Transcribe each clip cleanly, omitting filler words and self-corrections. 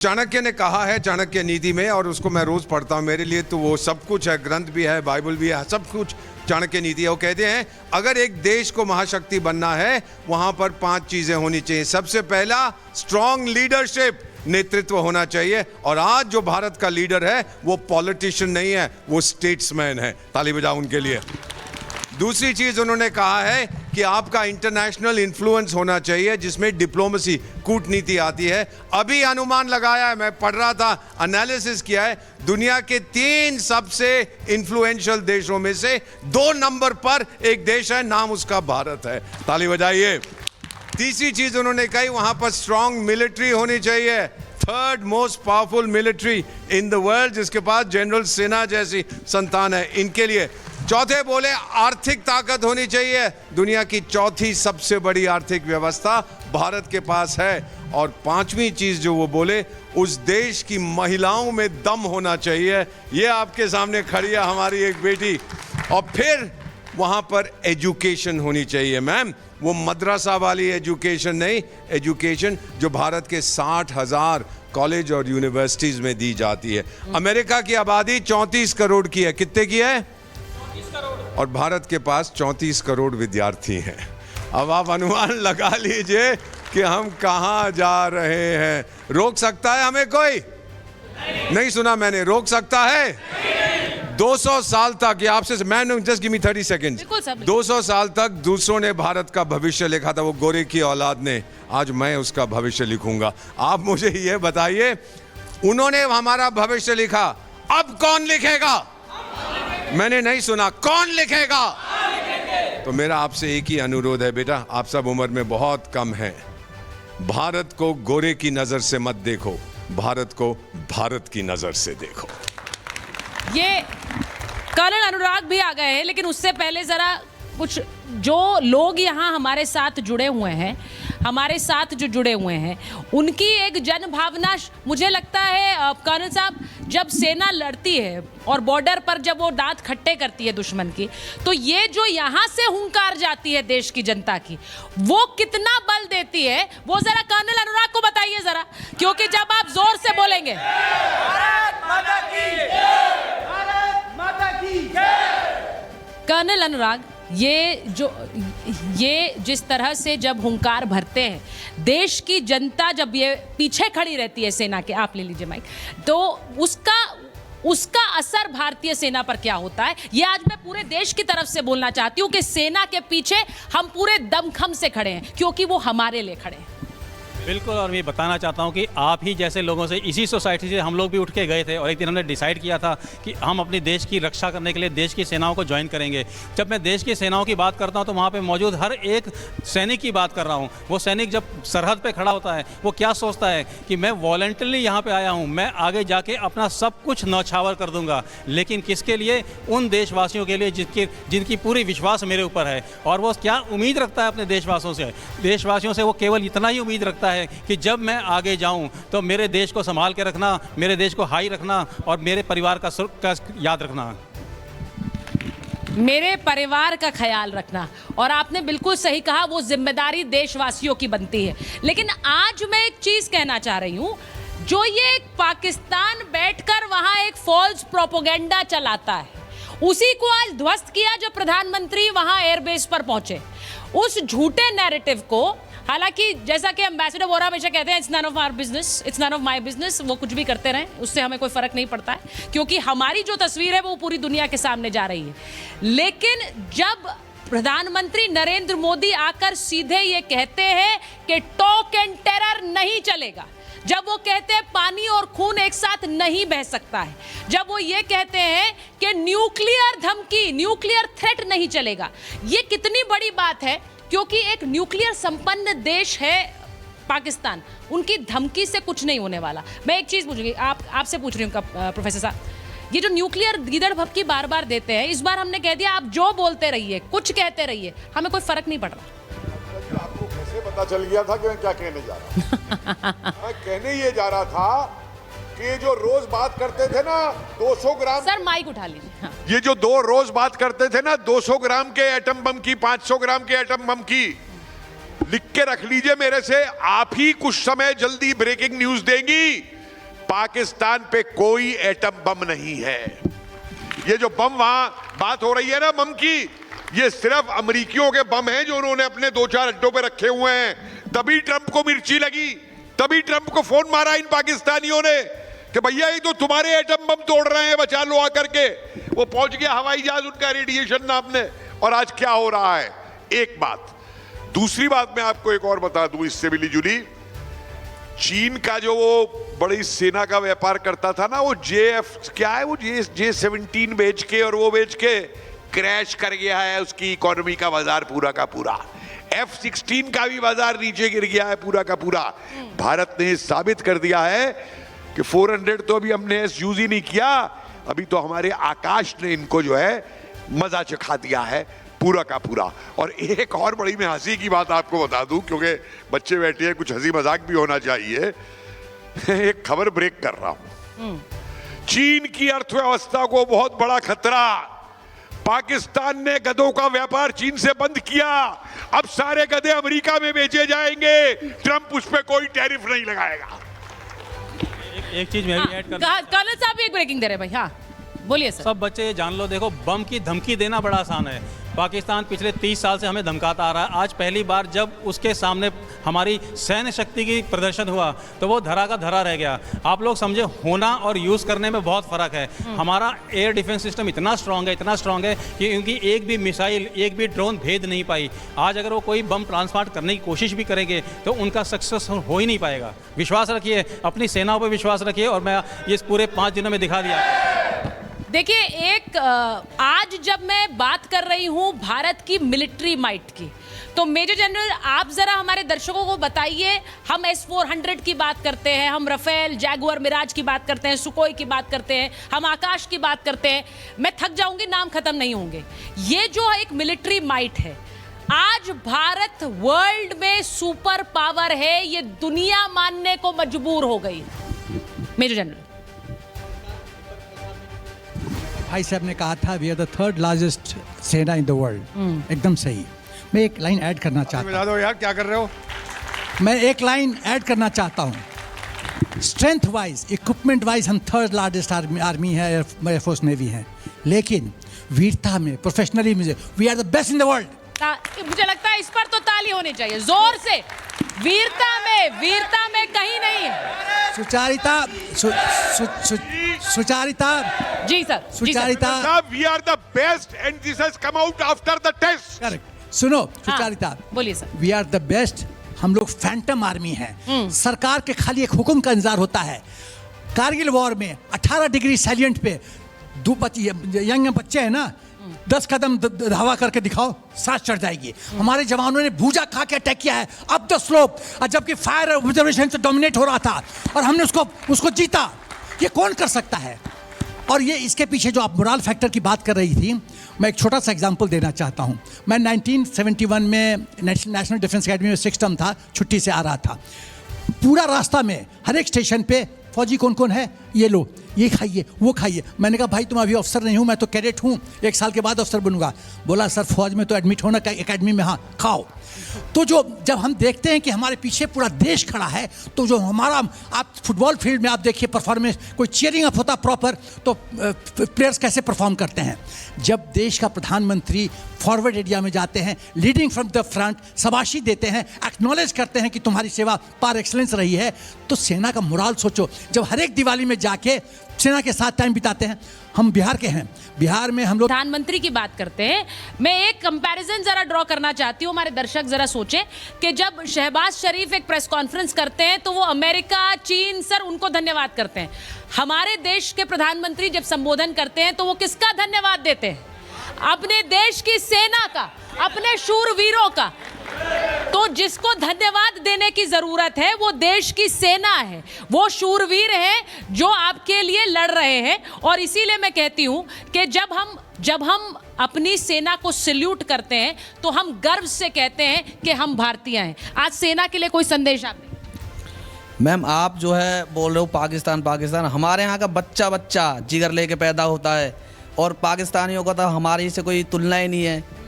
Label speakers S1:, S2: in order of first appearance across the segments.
S1: चाणक्य ने कहा है चाणक्य नीति में, और उसको मैं रोज पढ़ता हूं, मेरे लिए तो वो सब कुछ है, ग्रंथ भी है, बाइबल भी है, सब कुछ चाणक्य नीति है। वो कहते हैं अगर एक देश को महाशक्ति बनना है वहां पर 5 चीजें होनी चाहिए। सबसे पहला स्ट्रॉन्ग लीडरशिप, नेतृत्व होना चाहिए। और आज जो भारत का लीडर है वो पॉलिटिशियन नहीं है, वो स्टेट्समैन है। ताली बजाओ उनके लिए। दूसरी चीज उन्होंने कहा है कि आपका इंटरनेशनल इन्फ्लुएंस होना चाहिए, जिसमें डिप्लोमेसी, कूटनीति आती है। अभी अनुमान लगाया है, मैं पढ़ रहा था, एनालिसिस किया है, दुनिया के 3 सबसे इन्फ्लुएंशियल देशों में से 2 नंबर पर एक देश है, नाम उसका भारत है। ताली बजाइए। तीसरी चीज उन्होंने कही, वहां पर स्ट्रॉन्ग मिलिट्री होनी चाहिए, 3rd most powerful military in the world, जिसके पास जनरल सेना जैसी संतान है, इनके लिए। चौथे बोले आर्थिक ताकत होनी चाहिए, दुनिया की 4थी सबसे बड़ी आर्थिक व्यवस्था भारत के पास है। और 5वीं चीज जो वो बोले, उस देश की महिलाओं में दम होना चाहिए। ये आपके सामने खड़ी है हमारी एक बेटी। और फिर वहां पर एजुकेशन होनी चाहिए मैम, वो मदरसा वाली एजुकेशन नहीं, एजुकेशन जो भारत के 60,000 कॉलेज और यूनिवर्सिटीज में दी जाती है। अमेरिका की आबादी 34 करोड़ की है, कितने की है? और भारत के पास 34 करोड़ विद्यार्थी हैं। अब आप अनुमान लगा लीजिए कि हम कहां जा रहे हैं। रोक सकता है हमें कोई? नहीं सुना मैंने, रोक सकता है? 200 साल तक, ये आपसे, मैं जस्ट गिव मी 30 सेकेंड। 200 साल तक दूसरों ने भारत का भविष्य लिखा था, वो गोरे की औलाद ने। आज मैं उसका भविष्य लिखूंगा। आप मुझे ये बताइए, उन्होंने हमारा भविष्य लिखा, अब कौन लिखेगा? मैंने नहीं सुना, कौन लिखेगा? तो मेरा आपसे एक ही अनुरोध है बेटा, आप सब उम्र में बहुत कम हैं, भारत को गोरे की नजर से मत देखो, भारत को भारत की नजर से देखो।
S2: ये कर्नल अनुराग भी आ गए हैं, लेकिन उससे पहले जरा कुछ जो लोग यहाँ हमारे साथ जुड़े हुए हैं, हमारे साथ जो जुड़े हुए हैं, उनकी एक जन भावना, मुझे लगता है कर्नल साहब, जब सेना लड़ती है और बॉर्डर पर जब वो दांत खट्टे करती है दुश्मन की, तो ये जो यहाँ से हुंकार जाती है देश की जनता की, वो कितना बल देती है, वो जरा कर्नल अनुराग को बताइए जरा, क्योंकि जब आप जोर से बोलेंगे कर्नल अनुराग, ये जिस तरह से जब हुंकार भरते हैं, देश की जनता जब ये पीछे खड़ी रहती है सेना के, आप ले लीजिए माइक, तो उसका असर भारतीय सेना पर क्या होता है, ये आज मैं पूरे देश की तरफ से बोलना चाहती हूँ कि सेना के पीछे हम पूरे दमखम से खड़े हैं, क्योंकि वो हमारे लिए खड़े हैं।
S3: बिल्कुल, और मैं बताना चाहता हूं कि आप ही जैसे लोगों से, इसी सोसाइटी से हम लोग भी उठ के गए थे, और एक दिन हमने डिसाइड किया था कि हम अपनी देश की रक्षा करने के लिए देश की सेनाओं को ज्वाइन करेंगे। जब मैं देश की सेनाओं की बात करता हूं तो वहां पे मौजूद हर एक सैनिक की बात कर रहा हूं। वो सैनिक जब सरहद पे खड़ा होता है, वो क्या सोचता है कि मैं वॉलंटरली यहाँ पे आया हूँ, मैं आगे जाके अपना सब कुछ न्यौछावर कर दूंगा, लेकिन किसके लिए? उन देशवासियों के लिए जिनकी पूरी विश्वास मेरे ऊपर है। और वो क्या उम्मीद रखता है अपने देशवासियों से? वो केवल इतना ही उम्मीद रखता है कि जब मैं आगे जाऊं तो मेरे देश को संभाल के रखना, मेरे देश को हाई रखना, और मेरे परिवार का याद रखना,
S2: मेरे परिवार का ख्याल रखना। और आपने बिल्कुल सही कहा, वो जिम्मेदारी देशवासियों की बनती है। लेकिन आज मैं एक चीज कहना चाह रही हूं, जो ये पाकिस्तान बैठकर वहां एक फॉल्स प्रोपेगेंडा चलाता है, उसी को आज ध्वस्त किया जब प्रधानमंत्री वहां एयरबेस पर पहुंचे। उस झूठे नैरेटिव को, हालांकि जैसा कि एम्बेसडर वोरा हमेशा कहते हैं, it's none of our business, it's none of my business, वो कुछ भी करते रहें, उससे हमें कोई फर्क नहीं पड़ता है, क्योंकि हमारी जो तस्वीर है वो पूरी दुनिया के सामने जा रही है। लेकिन जब प्रधानमंत्री नरेंद्र मोदी आकर सीधे ये कहते हैं कि टॉक एंड टेरर नहीं चलेगा, जब वो कहते हैं पानी और खून एक साथ नहीं बह सकता है, जब वो ये कहते हैं कि न्यूक्लियर धमकी, न्यूक्लियर थ्रेट नहीं चलेगा, ये कितनी बड़ी बात है, क्योंकि एक न्यूक्लियर संपन्न देश है पाकिस्तान, उनकी धमकी से कुछ नहीं होने वाला। मैं एक चीज पूछूंगी, आपसे पूछ रही हूँ प्रोफेसर साहब, ये जो न्यूक्लियर गीदड़ भभकी बार बार देते हैं, इस बार हमने कह दिया आप जो बोलते रहिए, कुछ कहते रहिए, हमें कोई फर्क नहीं पड़ रहा।
S4: आपको कैसे पता चल गया था कि मैं क्या कहने जा रहा था? मैं कहने ये जा रहा था कि जो रोज बात करते थे ना 200 ग्राम,
S2: सर माइक उठा लीजिए। हाँ।
S4: ये जो रोज बात करते थे ना 200 ग्राम के एटम बम की, 500 ग्राम के एटम बम की, लिख के रख लीजिए मेरे से, आप ही कुछ समय जल्दी ब्रेकिंग न्यूज देंगी पाकिस्तान पे कोई एटम बम नहीं है। ये जो बम वहां बात हो रही है ना बम की, ये सिर्फ अमेरिकियों के बम हैं जो उन्होंने अपने 2-4 अड्डों पे रखे हुए हैं। तभी ट्रंप को मिर्ची लगी, तभी ट्रंप को फोन मारा इन पाकिस्तानियों ने कि भैया ये तो तुम्हारे एटम बम तोड़ रहे हैं, बचा लो आकर के। वो पहुंच गया हवाई जहाज उनका रेडिएशन नापने। और आज क्या हो रहा है, एक बात। दूसरी बात मैं आपको एक और बता दूं इससे मिली जुली। चीन का जो वो बड़ी सेना का व्यापार करता था ना, वो क्या है वो J-17 बेच के और वो बेच के क्रैश कर गया है उसकी इकोनॉमी का बाजार पूरा का पूरा। F-16 का भी बाजार नीचे गिर गया है पूरा का पूरा। भारत ने साबित कर दिया है कि 400 तो अभी हमने यूज ही नहीं किया, अभी तो हमारे आकाश ने इनको जो है मजा चखा दिया है पूरा का पूरा। और एक और बड़ी मैं हंसी की बात आपको बता दूं, क्योंकि बच्चे बैठे हैं, कुछ हंसी मजाक भी होना चाहिए। एक खबर ब्रेक कर रहा हूं। चीन की अर्थव्यवस्था को बहुत बड़ा खतरा। पाकिस्तान ने गधों का व्यापार चीन से बंद किया। अब सारे गधे अमेरिका में बेचे जाएंगे, ट्रंप उस पर कोई टैरिफ नहीं लगाएगा।
S3: एक चीज मैं भी ऐड कर,
S2: कर्नल साहब भी एक ब्रेकिंग दे रहे हैं भाई। हाँ बोलिए सर।
S3: सब बच्चे ये जान लो, देखो बम की धमकी देना बड़ा आसान है। पाकिस्तान पिछले 30 साल से हमें धमकाता आ रहा है। आज पहली बार जब उसके सामने हमारी सैन्य शक्ति की प्रदर्शन हुआ तो वो धरा का धरा रह गया। आप लोग समझे, होना और यूज़ करने में बहुत फ़र्क है। हमारा एयर डिफेंस सिस्टम इतना स्ट्रांग है कि उनकी एक भी मिसाइल, एक भी ड्रोन भेद नहीं पाई। आज अगर वो कोई बम ट्रांसपोर्ट करने की कोशिश भी करेंगे तो उनका सक्सेस हो ही नहीं पाएगा। विश्वास रखिए, अपनी सेनाओं पर विश्वास रखिए, और मैं ये पूरे 5 दिनों में दिखा दिया।
S2: देखिए, एक आज जब मैं बात कर रही हूं भारत की मिलिट्री माइट की, तो मेजर जनरल आप जरा हमारे दर्शकों को बताइए, हम S-400 की बात करते हैं, हम राफेल, जैगुआर, मिराज की बात करते हैं, सुकोई की बात करते हैं, हम आकाश की बात करते हैं, मैं थक जाऊंगी, नाम खत्म नहीं होंगे। ये जो एक मिलिट्री माइट है, आज भारत वर्ल्ड में सुपर पावर है, ये दुनिया मानने को मजबूर हो गई। मेजर जनरल
S5: भाई साहब ने कहा था we are the 3rd largest सेना इन द वर्ल्ड, एकदम सही। मैं एक लाइन ऐड करना चाहता
S1: बता दो यार, क्या कर रहे हो?
S5: मैं एक लाइन ऐड करना चाहता हूँ। स्ट्रेंथ वाइज, इक्विपमेंट वाइज हम 3rd लार्जेस्ट आर्मी है, एयरफोर्स नेवी है, लेकिन वीरता में, प्रोफेशनली में we are the best in the world.
S2: मुझे लगता है इस पर तो ताली होनी चाहिए जोर से। वीरता में कहीं नहीं है।
S5: Sucharita
S2: ji sir,
S5: Sucharita,
S4: we are the best and this has come out after the test.
S5: Correct. सुनो सुचारिता,
S2: बोलिए sir.
S5: We are the best. हम लोग फैंटम आर्मी हैं। सरकार के खाली एक हुक्म का इंतजार होता है। कारगिल वॉर में 18 डिग्री सैलिएंट पे यंग बच्चे हैं ना, 10 कदम धावा करके दिखाओ, सांस चढ़ जाएगी। हमारे जवानों ने भूजा खा के अटैक किया है अप द स्लोप, जबकि फायर ऑब्जर्वेशन से डोमिनेट हो रहा था और हमने उसको जीता। ये कौन कर सकता है? और ये इसके पीछे जो आप मोरल फैक्टर की बात कर रही थी, मैं एक छोटा सा एग्जांपल देना चाहता हूँ। मैं 1971 में नेशनल डिफेंस अकेडमी में 6th टर्म था, छुट्टी से आ रहा था। पूरा रास्ता में हर एक स्टेशन पे फौजी कौन कौन है, ये लो, ये खाइए, वो खाइए। मैंने कहा भाई तुम अभी अफसर नहीं हूँ, मैं तो कैडेट हूँ, 1 साल के बाद अफसर बनूंगा। बोला सर फौज में तो एडमिट होना एकेडमी में, हाँ खाओ। तो जब हम देखते हैं कि हमारे पीछे पूरा देश खड़ा है, तो जो हमारा, आप फुटबॉल फील्ड में आप देखिए परफॉर्मेंस, कोई चीयरिंग अप होता प्रॉपर, तो प्लेयर्स कैसे परफॉर्म करते हैं। जब देश का प्रधानमंत्री फॉरवर्ड एरिया में जाते हैं, लीडिंग फ्रॉम द फ्रंट, शाबाशी देते हैं, एक्नॉलेज करते हैं कि तुम्हारी सेवा पार एक्सलेंस रही है, तो सेना का मोरल सोचो। जब हर एक दिवाली में जाके सेना के साथ टाइम बिताते हैं। हम बिहार के हैं, बिहार में हम लोग
S2: प्रधानमंत्री की बात करते हैं। मैं एक कंपैरिजन जरा ड्रॉ करना चाहती हूँ, हमारे दर्शक जरा सोचें कि जब शहबाज शरीफ एक प्रेस कॉन्फ्रेंस करते हैं तो वो अमेरिका, चीन, सर उनको धन्यवाद करते हैं। हमारे देश के प्रधानमंत्री जब संबोधन करते हैं तो वो किसका धन्यवाद देते हैं? अपने देश की सेना का, अपने शूरवीरों का। तो जिसको धन्यवाद देने की जरूरत है वो देश की सेना है, वो शूरवीर हैं जो आपके लिए लड़ रहे हैं। और इसीलिए मैं कहती हूं कि जब हम अपनी सेना को सैल्यूट करते हैं तो हम गर्व से कहते हैं कि हम भारतीय हैं। आज सेना के लिए कोई संदेश आपने?
S6: मैम आप जो है बोल रहे हो पाकिस्तान, हमारे यहाँ का बच्चा जिगर लेके पैदा होता है, और पाकिस्तानियों का तो हमारी से कोई तुलना ही नहीं है।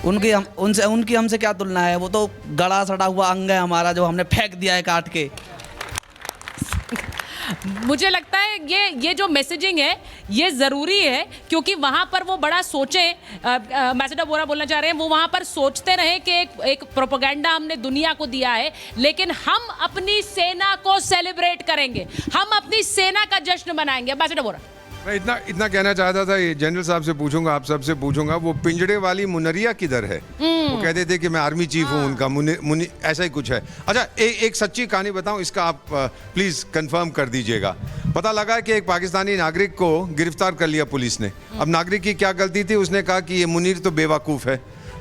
S6: उनकी हमसे क्या तुलना है? वो तो गड़ा सड़ा हुआ अंग है हमारा, जो हमने फेंक दिया है काट के।
S2: मुझे लगता है ये जो मैसेजिंग है ये ज़रूरी है, क्योंकि वहाँ पर वो बड़ा सोचें, एम्बेसडर बोरा बोलना चाह रहे हैं, वो वहाँ पर सोचते रहे कि एक प्रोपेगेंडा हमने दुनिया को दिया है, लेकिन हम अपनी सेना को सेलिब्रेट करेंगे, हम अपनी सेना का जश्न मनाएंगे। एम्बेसडर बोरा,
S1: मैं इतना कहना चाहता था, ये जनरल साहब से पूछूंगा, आप सबसे पूछूंगा, वो पिंजड़े वाली मुनरिया किधर है? वो कहते थे कि मैं आर्मी चीफ हूँ उनका, ऐसा ही कुछ है। अच्छा, एक सच्ची कहानी बताऊं, इसका आप प्लीज कंफर्म कर दीजिएगा। पता लगा कि एक पाकिस्तानी नागरिक को गिरफ्तार कर लिया पुलिस ने। अब नागरिक की क्या गलती थी? उसने कहा कि ये मुनीर तो बेवकूफ़ है।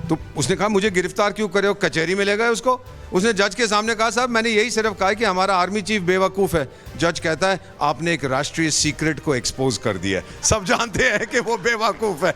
S1: तो उसने कहा मुझे गिरफ्तार क्यों करे हो? कचहरी में ले गए उसको। उसने जज के सामने कहा साहब मैंने यही सिर्फ कहा कि हमारा आर्मी चीफ बेवकूफ़ है। जज कहता है आपने एक राष्ट्रीय सीक्रेट को एक्सपोज कर दिया। सब जानते हैं कि वो बेवकूफ़ है।